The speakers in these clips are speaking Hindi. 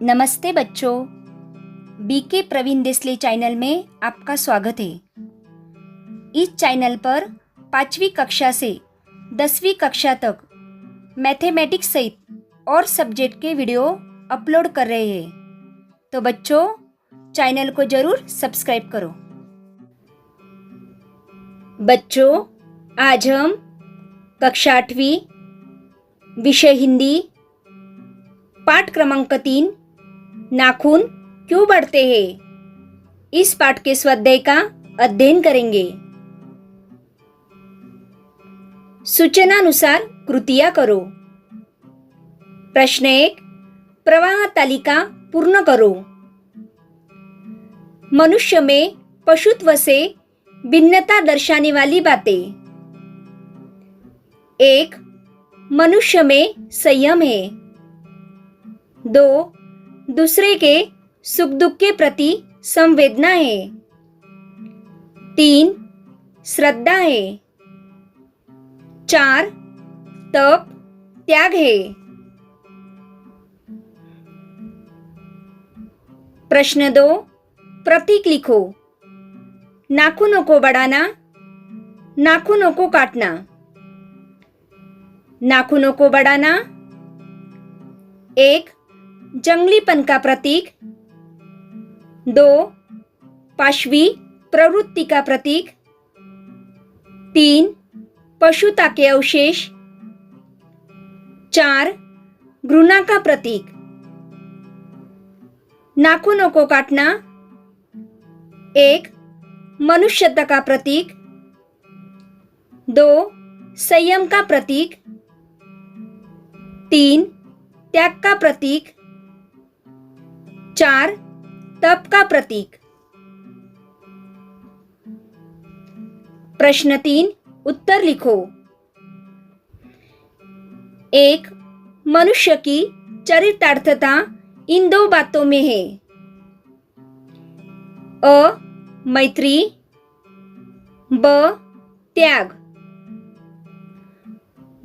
नमस्ते बच्चों, बीके प्रवीण देसले चैनल में आपका स्वागत है। इस चैनल पर 5वीं कक्षा से 10वीं कक्षा तक मैथमेटिक्स सहित और सब्जेक्ट के वीडियो अपलोड कर रहे हैं, तो बच्चों चैनल को जरूर सब्सक्राइब करो। बच्चों, आज हम कक्षा 8वीं विषय हिंदी पाठ क्रमांक 3 नाखून क्यों बढ़ते हैं, इस पाठ के स्वाध्याय का अध्ययन करेंगे। सूचनानुसार कृतियां करो। प्रश्न 1, प्रवाह तालिका पूर्ण करो। मनुष्य में पशुत्व से भिन्नता दर्शाने वाली बातें। 1, मनुष्य में संयम है। 2, दूसरे के सुख दुख के प्रति संवेदना है। 3, श्रद्धा है। 4, तप त्याग है। प्रश्न 2, प्रतीक लिखो। नाखूनों को बढ़ाना, नाखूनों को काटना। नाखूनों को बढ़ाना। 1, जंगलीपन का प्रतीक। 2, पाशवी प्रवृत्ति का प्रतीक। 3, पशुता के अवशेष। 4, घृणा का प्रतीक। नाखूनों को काटना। 1, मनुष्यता का प्रतीक। 2, संयम का प्रतीक। 3, त्याग का प्रतीक। 4, तप का प्रतीक। प्रश्न 3, उत्तर लिखो। 1, मनुष्य की चरितार्थता इन 2 बातों में है। अ, मैत्री। ब, त्याग।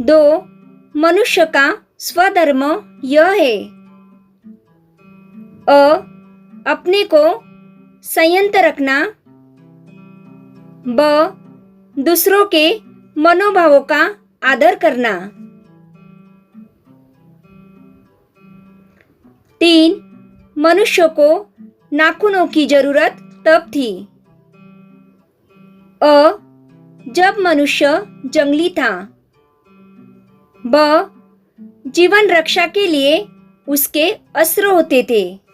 2, मनुष्य का स्वधर्म यह है। अ, अपने को संयत रखना। ब, दूसरों के मनोभावों का आदर करना। 3, मनुष्य को नाखूनों की जरूरत तब थी। अ, जब मनुष्य जंगली था। ब, जीवन रक्षा के लिए उसके अस्त्र होते थे।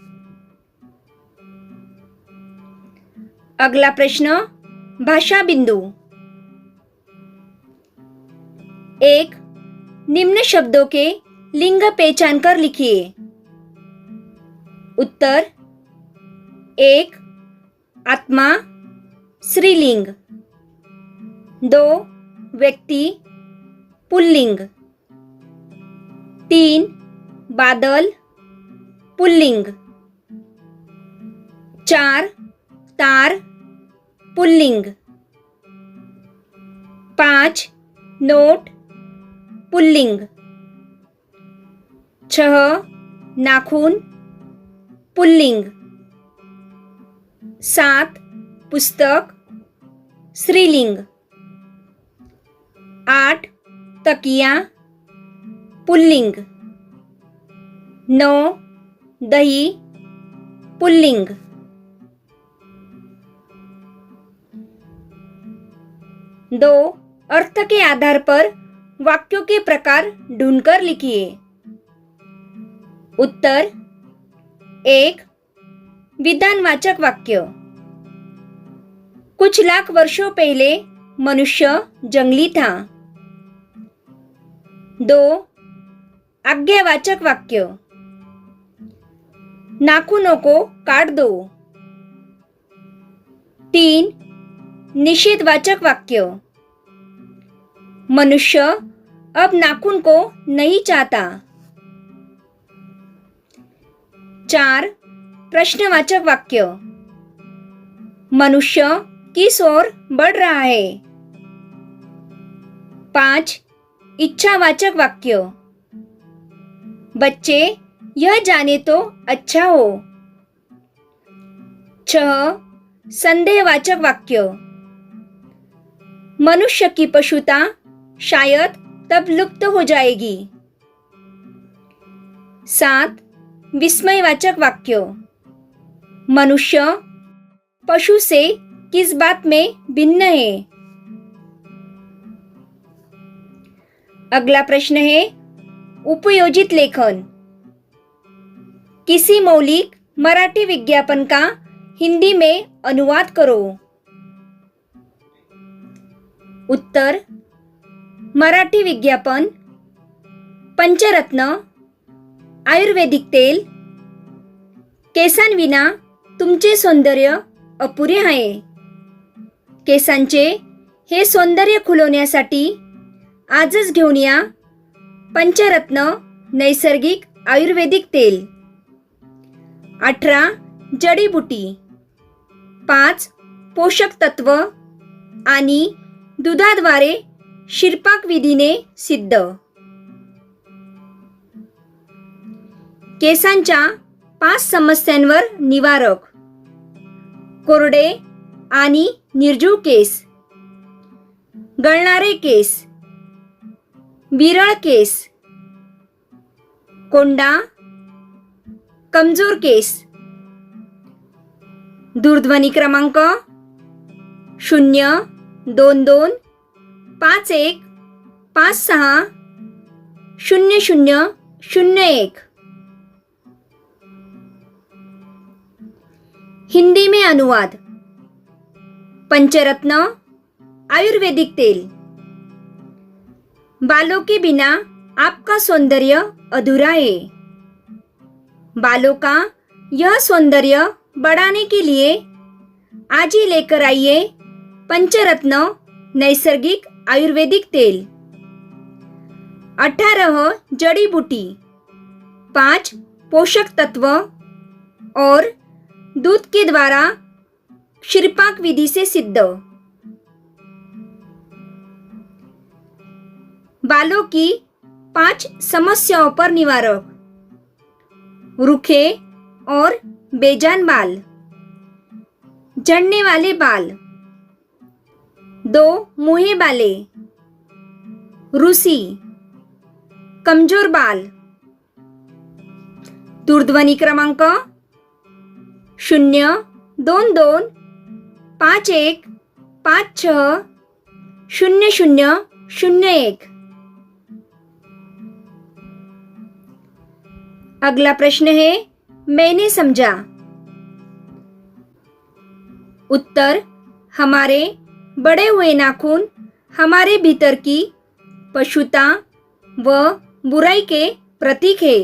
अगला प्रश्न, भाषा बिंदु। 1, निम्न शब्दों के लिंग पहचान कर लिखिए। उत्तर। 1, आत्मा स्त्रीलिंग। 2, व्यक्ति पुल्लिंग। 3, बादल पुल्लिंग। 4, तार पुल्लिंग। 5, note pulling. 6, नाखून पुल्लिंग। 7, पुस्तक स्त्रीलिंग। 8, तकिया पुल्लिंग। 9, दही पुल्लिंग। 2, अर्थ के आधार पर वाक्यों के प्रकार ढूंढकर लिखिए। उत्तर। 1, विधानवाचक वाक्य। कुछ लाख वर्षों पहले मनुष्य जंगली था। 2, आज्ञावाचक वाक्य। नाखूनों को काट दो। 3, निषेधवाचक वाक्य। मनुष्य अब नाखून को नहीं चाहता। 4, प्रश्नवाचक वाक्य। मनुष्य किस ओर बढ़ रहा है। 5, इच्छावाचक वाक्य। बच्चे यह जाने तो अच्छा हो। 6. संदेहवाचक वाक्य। मनुष्य की पशुता शायद तब लुप्त हो जाएगी। 7. विस्मयवाचक वाक्य। मनुष्य पशु से किस बात में भिन्न है? अगला प्रश्न है उपयोजित लेखन। किसी मौलिक मराठी विज्ञापन का हिंदी में अनुवाद करो। उत्तर मराठी विज्ञापन। पंचरत्न आयुर्वेदिक तेल। केसांविना तुमचे सौंदर्य अपुरे आहे। केसांचे हे सौंदर्य खुलवण्यासाठी आजच घेऊन या पंचरत्न नैसर्गिक आयुर्वेदिक तेल। 18 जडीबुटी। 5 पोषक तत्व आणि दुधाद्वारे शिरपाक विधीने सिद्ध। केसांच्या 5 समस्यांवर निवारक। कोरडे आणि निर्जीव केस, गळणारे केस, विरळ केस, कोंडा, कमजोर केस। दूरध्वनी क्रमांक 022 51 56 0001। हिंदी में अनुवाद। पंचरत्न आयुर्वेदिक तेल। बालों के बिना आपका सौंदर्य अधूरा है। बालों का यह सौंदर्य बढ़ाने के लिए आज ही लेकर आइए पंचरत्न नैसर्गिक आयुर्वेदिक तेल। 18 जड़ी बूटी, 5 पोषक तत्व और दूध के द्वारा शिरपाक विधि से सिद्ध। बालों की 5 समस्याओं पर निवारक। रूखे और बेजान बाल, झड़ने वाले बाल, 2 मुँहे बाले, रूसी, कमजोर बाल। दूरध्वनी क्रमांक 022 51 56 0001। अगला प्रश्न है मैंने समझा। उत्तर हमारे बड़े हुए नाखून हमारे भीतर की पशुता व बुराई के प्रतीक है।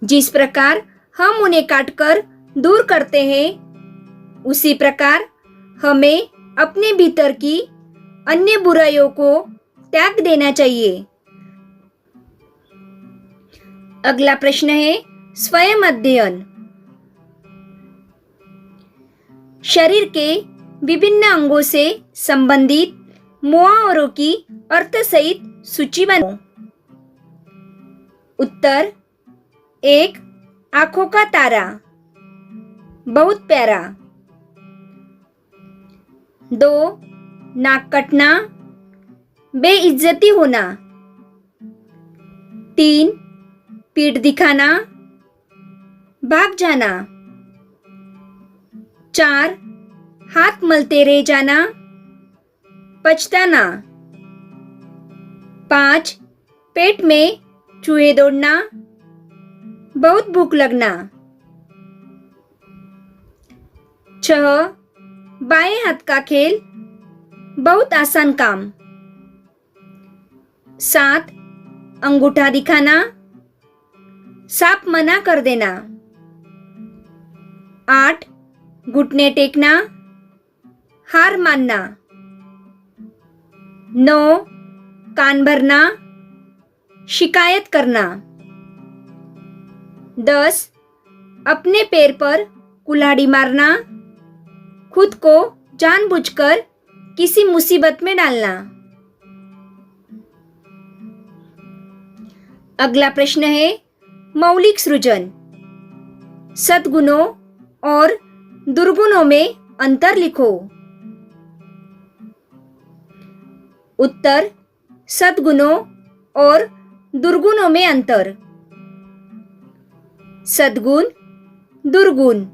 जिस प्रकार हम उन्हें काटकर दूर करते हैं उसी प्रकार हमें अपने भीतर की अन्य बुराइयों को त्याग देना चाहिए। अगला प्रश्न है स्वयं अध्ययन। शरीर के विभिन्न अंगों से संबंधित मुहावरों की अर्थ सहित सूची बनाओ। उत्तर 1 आंखों का तारा, बहुत प्यारा। 2 नाक कटना, बेइज्जती होना। 3 पीठ दिखाना, भाग जाना। 4 हाथ मलते रह जाना, पछताना। 5 पेट में चूहे दौड़ना, बहुत भूख लगना। 6 बाएं हाथ का खेल, बहुत आसान काम। 7 अंगूठा दिखाना, साफ मना कर देना। 8 घुटने टेकना, हार मानना। 9 कान भरना, शिकायत करना। 10 अपने पैर पर कुल्हाड़ी मारना, खुद को जानबूझकर किसी मुसीबत में डालना। अगला प्रश्न है मौलिक सृजन। सद्गुणों और दुर्गुणों में अंतर लिखो। उत्तर, सद्गुणों और दुर्गुणों में अंतर। सद्गुण, दुर्गुण।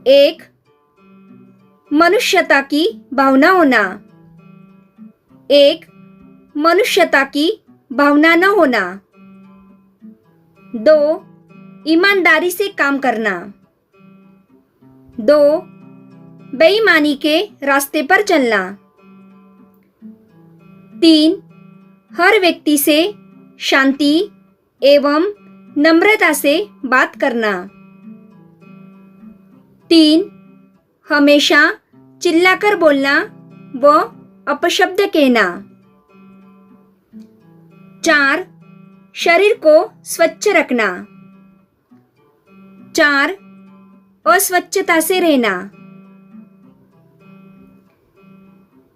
1. मनुष्यता की भावना होना। 1. मनुष्यता की भावना न होना। 2. ईमानदारी से काम करना। 2. बेईमानी के रास्ते पर चलना। 3. हर व्यक्ति से शांति एवं नम्रता से बात करना। 3. हमेशा चिल्लाकर बोलना व अपशब्द कहना। 4. शरीर को स्वच्छ रखना। 4. अस्वच्छता से रहना।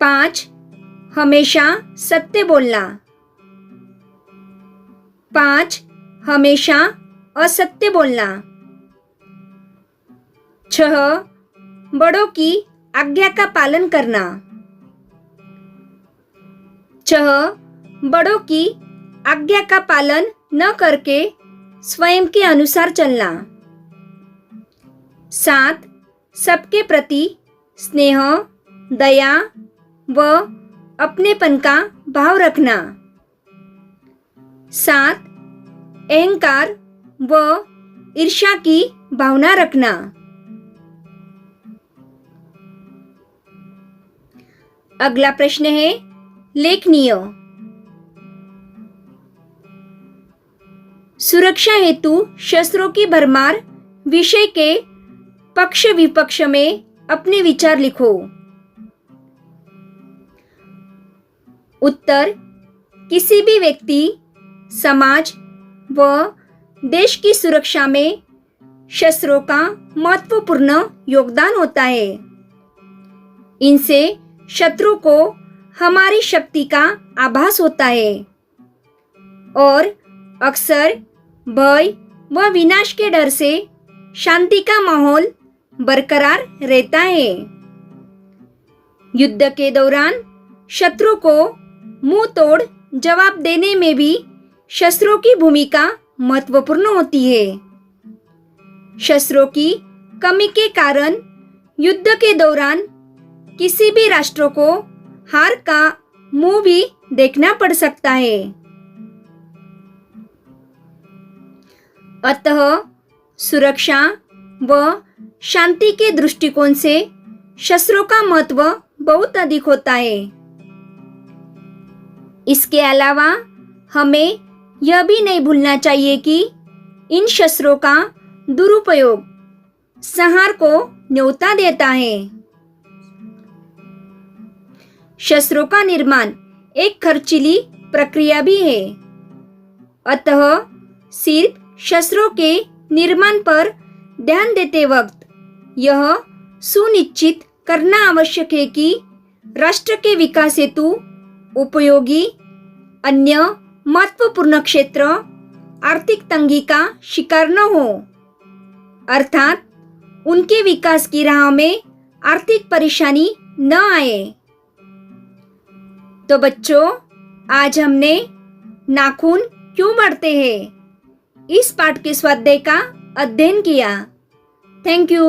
5. हमेशा सत्य बोलना। 5. हमेशा असत्य बोलना। 6. बड़ों की आज्ञा का पालन करना। 6. बड़ों की आज्ञा का पालन न करके स्वयं के अनुसार चलना। 7. सबके प्रति स्नेह, दया व अपनेपन का भाव रखना। 7. अहंकार व ईर्ष्या की भावना रखना। अगला प्रश्न है लेखनीय। सुरक्षा हेतु शस्त्रों की भरमार विषय के पक्ष विपक्ष में अपने विचार लिखो। उत्तर, किसी भी व्यक्ति, समाज व देश की सुरक्षा में शस्त्रों का महत्वपूर्ण योगदान होता है। इनसे शत्रु को हमारी शक्ति का आभास होता है और अक्सर भय व विनाश के डर से शांति का माहौल बरकरार रहता है। युद्ध के दौरान शत्रु को मुंह तोड़ जवाब देने में भी शस्त्रों की भूमिका महत्वपूर्ण होती है। शस्त्रों की कमी के कारण युद्ध के दौरान किसी भी राष्ट्र को हार का मुंह भी देखना पड़ सकता है। अतः सुरक्षा व शांति के दृष्टिकोण से शस्त्रों का महत्व बहुत अधिक होता है। इसके अलावा हमें यह भी नहीं भूलना चाहिए कि इन शस्त्रों का दुरुपयोग संहार को न्योता देता है। शस्त्रों का निर्माण एक खर्चीली प्रक्रिया भी है। अतः सिर्फ शस्त्रों के निर्माण पर ध्यान देते वक्त यह सुनिश्चित करना आवश्यक है कि राष्ट्र के विकास हेतु उपयोगी अन्य महत्वपूर्ण क्षेत्र आर्थिक तंगी का शिकार न हो, अर्थात उनके विकास की राह में आर्थिक परेशानी न आए। तो बच्चों, आज हमने नाखून क्यों बढ़ते हैं इस पाठ के स्वाध्याय का अध्ययन किया। Thank you.